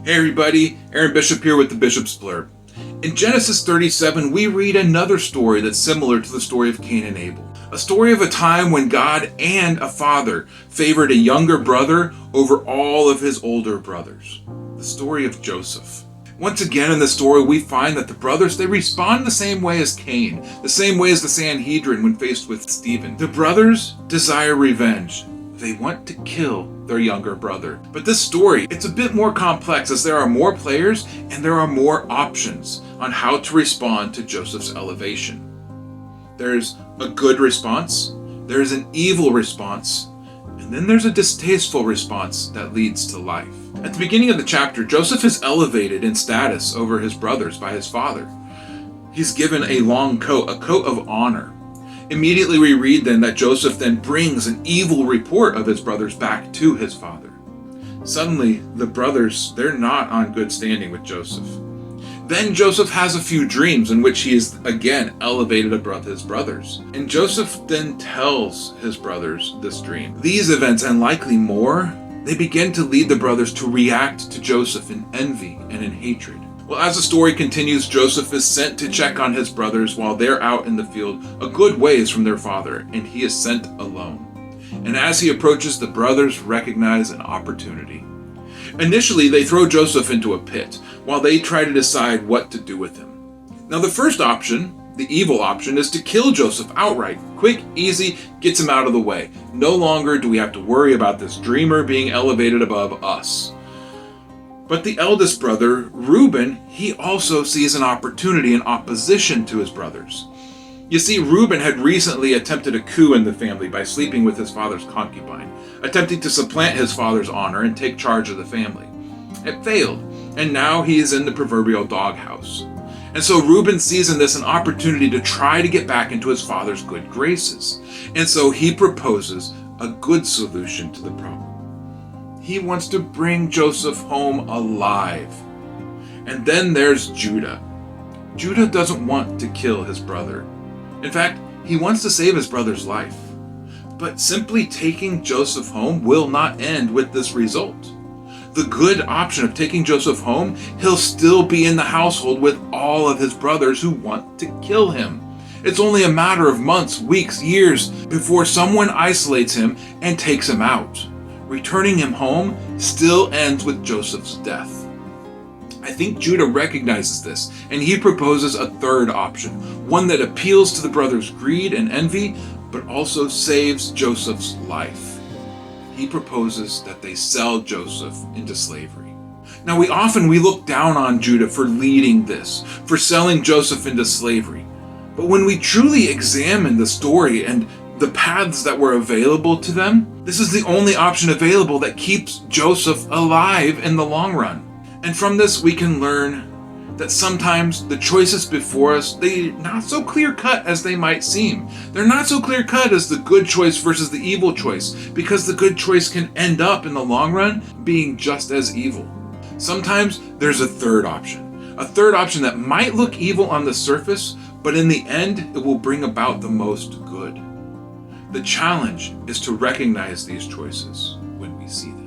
Hey everybody, Aaron Bishop here with the Bishop's Blurb. In Genesis 37, we read another story that's similar to the story of Cain and Abel. A story of a time when God and a father favored a younger brother over all of his older brothers. The story of Joseph. Once again in the story, we find that the brothers, they respond the same way as Cain, the same way as the Sanhedrin when faced with Stephen. The brothers desire revenge. They want to kill their younger brother. But this story, it's a bit more complex as there are more players and there are more options on how to respond to Joseph's elevation. There's a good response, there's an evil response, and then there's a distasteful response that leads to life. At the beginning of the chapter, Joseph is elevated in status over his brothers by his father. He's given a long coat, a coat of honor. Immediately we read then that Joseph then brings an evil report of his brothers back to his father. Suddenly, the brothers, they're not on good standing with Joseph. Then Joseph has a few dreams in which he is again elevated above his brothers. And Joseph then tells his brothers this dream. These events, and likely more, they begin to lead the brothers to react to Joseph in envy and in hatred. Well, as the story continues, Joseph is sent to check on his brothers while they're out in the field a good ways from their father, and he is sent alone. And as he approaches, the brothers recognize an opportunity. Initially, they throw Joseph into a pit while they try to decide what to do with him. Now, the first option, the evil option, is to kill Joseph outright. Quick, easy, gets him out of the way. No longer do we have to worry about this dreamer being elevated above us. But the eldest brother, Reuben, he also sees an opportunity in opposition to his brothers. You see, Reuben had recently attempted a coup in the family by sleeping with his father's concubine, attempting to supplant his father's honor and take charge of the family. It failed, and now he is in the proverbial doghouse. And so Reuben sees in this an opportunity to try to get back into his father's good graces. And so he proposes a good solution to the problem. He wants to bring Joseph home alive. And then there's Judah. Judah doesn't want to kill his brother. In fact, he wants to save his brother's life. But simply taking Joseph home will not end with this result. The good option of taking Joseph home, he'll still be in the household with all of his brothers who want to kill him. It's only a matter of months, weeks, years before someone isolates him and takes him out. Returning him home still ends with Joseph's death. I think Judah recognizes this, and he proposes a third option, one that appeals to the brothers' greed and envy, but also saves Joseph's life. He proposes that they sell Joseph into slavery. Now we look down on Judah for leading this, for selling Joseph into slavery. But when we truly examine the story and the paths that were available to them, this is the only option available that keeps Joseph alive in the long run. And from this we can learn that sometimes the choices before us, they're not so clear-cut as they might seem. They're not so clear-cut as the good choice versus the evil choice, because the good choice can end up in the long run being just as evil. Sometimes there's a third option that might look evil on the surface, but in the end it will bring about the most good. The challenge is to recognize these choices when we see them.